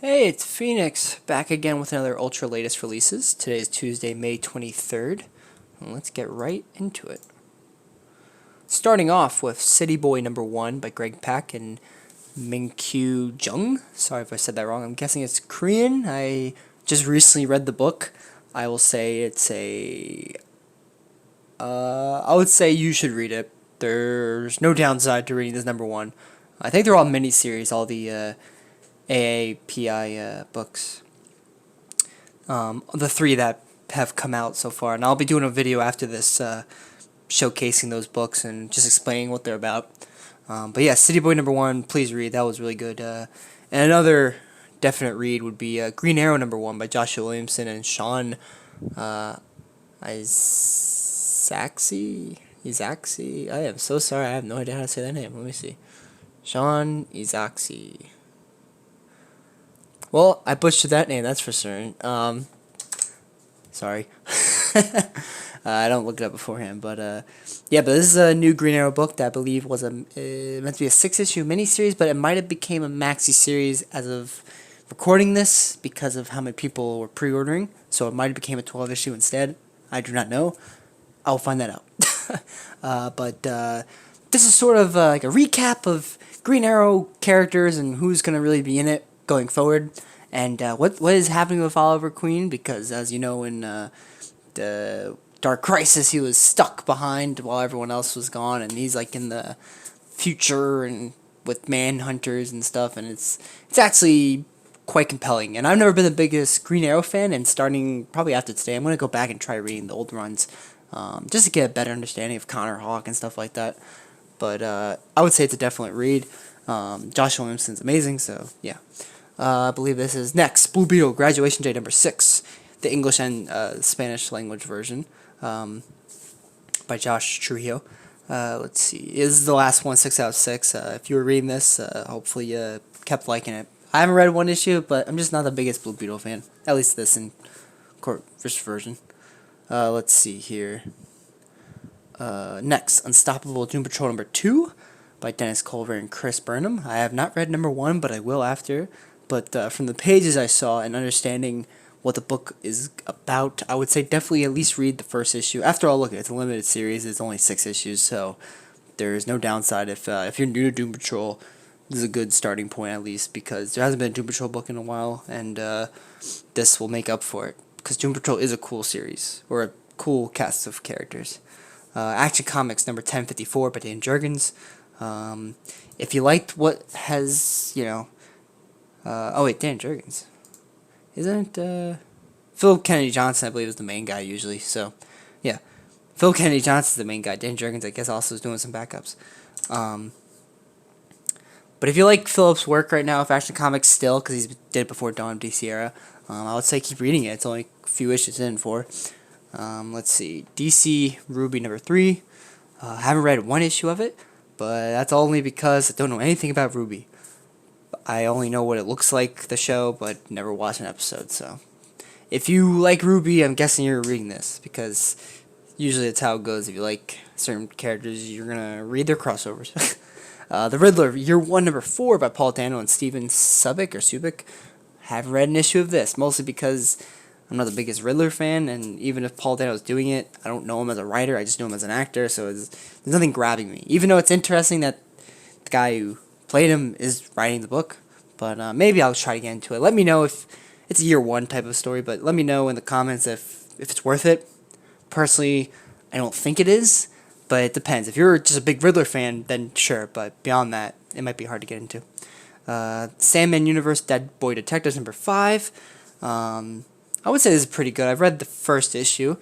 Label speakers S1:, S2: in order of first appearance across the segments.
S1: Hey, it's Phoenix, back again with another ultra latest releases. Today is Tuesday, May 23rd. And let's get right into it. Starting off with City Boy number 1 by Greg Pak and Minkyu Jung. Sorry if I said that wrong. I'm guessing it's Korean. I just recently read the book. I will say it's I would say you should read it. There's no downside to reading this number 1. I think they're all miniseries, all the AAPI books. The three that have come out so far, and I'll be doing a video after this showcasing those books and just explaining what they're about. But yeah, City Boy number 1, please read. That was really good. And another definite read would be Green Arrow number 1 by Joshua Williamson and Sean Izaakse. Izaakse. I am so sorry. I have no idea how to say that name. Let me see. Sean Izaakse. Well, I butchered that name, that's for certain. Sorry. I don't look it up beforehand, but yeah, but this is a new Green Arrow book that I believe was meant to be a 6-issue miniseries, but it might have became a maxi series as of recording this because of how many people were pre-ordering, so it might have became a 12-issue instead. I do not know. I'll find that out. But this is sort of like a recap of Green Arrow characters and who's going to really be in it going forward, and what is happening with Oliver Queen, because as you know, in the Dark Crisis, he was stuck behind while everyone else was gone, and he's like in the future and with manhunters and stuff, and it's actually quite compelling. And I've never been the biggest Green Arrow fan, and starting probably after today, I'm going to go back and try reading the old runs, just to get a better understanding of Connor Hawke and stuff like that. But I would say it's a definite read. Josh Williamson's amazing, so yeah. I believe this is next. Blue Beetle, Graduation Day number 6, the English and Spanish language version, by Josh Trujillo. Let's see. This is the last one, 6 out of 6. If you were reading this, hopefully you kept liking it. I haven't read one issue, but I'm just not the biggest Blue Beetle fan. At least this in this version. Let's see here. Next, Unstoppable Doom Patrol number 2 by Dennis Culver and Chris Burnham. I have not read number 1, but I will after. But from the pages I saw and understanding what the book is about, I would say definitely at least read the first issue. After all, look, it's a limited series. It's only 6 issues, so there's no downside. If you're new to Doom Patrol, this is a good starting point at least, because there hasn't been a Doom Patrol book in a while, and this will make up for it. Because Doom Patrol is a cool series, or a cool cast of characters. Action Comics number 1054 by Dan Jurgens. If you liked what has, oh wait, Dan Jurgens. Isn't Phil Kennedy Johnson, I believe, is the main guy usually, so yeah. Phil Kennedy Johnson's the main guy. Dan Jurgens, I guess, also is doing some backups. But if you like Philip's work right now, with Action Comics still, because he did it before Dawn of DC Era, I would say keep reading it. It's only a few issues in for. Let's see. DC Ruby number 3. I haven't read one issue of it, but that's only because I don't know anything about Ruby. I only know what it looks like, the show, but never watched an episode, so. If you like Ruby, I'm guessing you're reading this, because usually that's how it goes. If you like certain characters, you're going to read their crossovers. The Riddler, Year 1, number 4 by Paul Dano and Steven Subic. Haven't read an issue of this, mostly because I'm not the biggest Riddler fan, and even if Paul Dano's doing it, I don't know him as a writer, I just know him as an actor, so there's nothing grabbing me. Even though it's interesting that the guy who played him is writing the book, but maybe I'll try to get into it. Let me know if it's a Year 1 type of story, but let me know in the comments if it's worth it. Personally, I don't think it is, but it depends. If you're just a big Riddler fan, then sure, but beyond that, it might be hard to get into. Sandman Universe, Dead Boy Detectives number 5. I would say this is pretty good. I've read the first issue.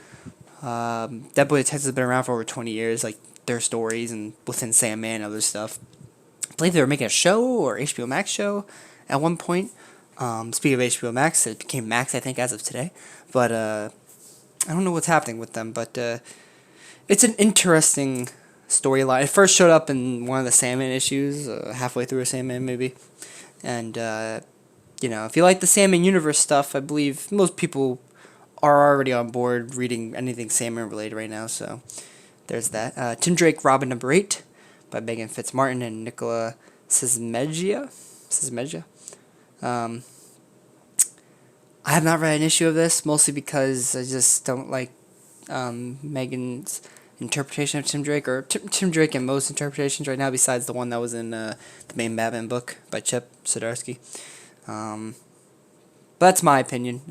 S1: Dead Boy Detectives has been around for over 20 years, like their stories and within Sandman and other stuff. I believe they were making a show or HBO Max show at one point. Speaking of HBO Max, it became Max, I think, as of today. But I don't know what's happening with them, but it's an interesting storyline. It first showed up in one of the Sandman issues, halfway through a Sandman movie. And, if you like the Sandman universe stuff, I believe most people are already on board reading anything Sandman related right now, so there's that. Tim Drake Robin number 8 by Megan Fitzmartin and Nicola Sismegia. I have not read an issue of this, mostly because I just don't like Megan's interpretation of Tim Drake, or Tim Drake and most interpretations right now, besides the one that was in the main Batman book by Chip Zdarsky. But that's my opinion.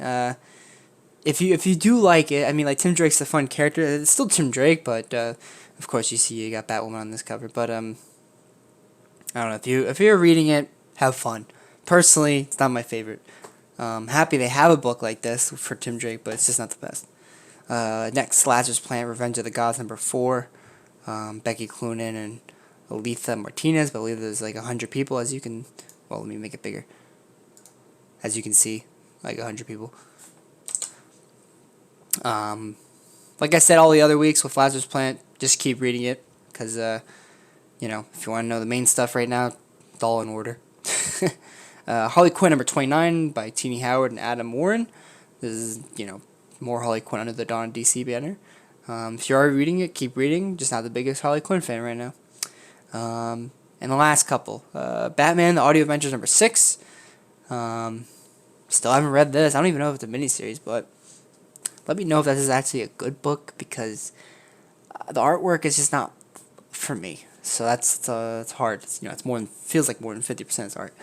S1: If you do like it, I mean, like, Tim Drake's a fun character. It's still Tim Drake, but of course you got Batwoman on this cover. But I don't know, if you're reading it, have fun. Personally, it's not my favorite. Happy they have a book like this for Tim Drake, but it's just not the best. Next, Lazarus Planet, Revenge of the Gods, number 4. Becky Cloonan and Aletha Martinez. But I believe there's like 100 people, as you can... Well, let me make it bigger. As you can see, like 100 people. Like I said all the other weeks with Lazarus Planet, just keep reading it. Because, you know, if you want to know the main stuff right now, it's all in order. Harley Quinn number 29 by Tini Howard and Adam Warren. This is, you know, more Harley Quinn under the Dawn DC banner. If you're already reading it, keep reading. Just not the biggest Harley Quinn fan right now. And the last couple. Batman, the Audio Adventures number 6. Still haven't read this. I don't even know if it's a miniseries, but let me know if this is actually a good book, because the artwork is just not for me. So that's it's hard. It's, you know, it's feels like more than 50% is art.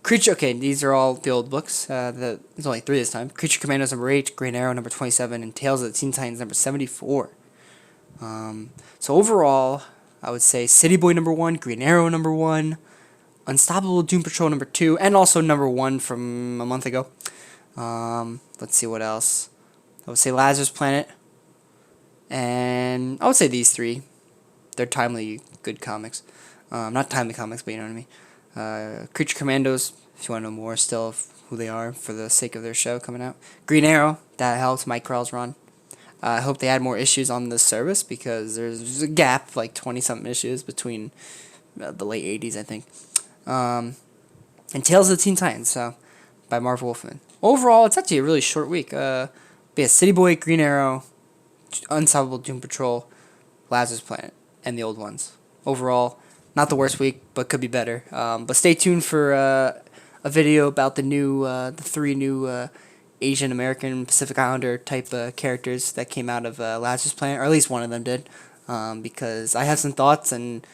S1: Creature. Okay, these are all the old books. There's only 3 this time. Creature Commandos number 8, Green Arrow number 27, and Tales of the Teen Titans number 74. So overall, I would say City Boy number 1, Green Arrow number 1, Unstoppable Doom Patrol number 2, and also number 1 from a month ago. Let's see what else. I would say Lazarus Planet, and I would say these 3. They're timely, good comics. Not timely comics, but you know what I mean. Creature Commandos, if you want to know more still of who they are for the sake of their show coming out. Green Arrow, that helps Mike Krell's run. I hope they add more issues on this service, because there's a gap, like 20-something issues between the late 80s, I think. And Tales of the Teen Titans, by Marv Wolfman. Overall, it's actually a really short week. But yeah, City Boy, Green Arrow, Unstoppable Doom Patrol, Lazarus Planet, and the old ones. Overall, not the worst week, but could be better. But stay tuned for a video about the 3 new Asian American Pacific Islander type characters that came out of Lazarus Planet, or at least one of them did. Because I have some thoughts, and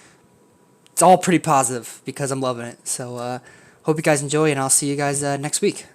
S1: it's all pretty positive because I'm loving it. So hope you guys enjoy, and I'll see you guys next week.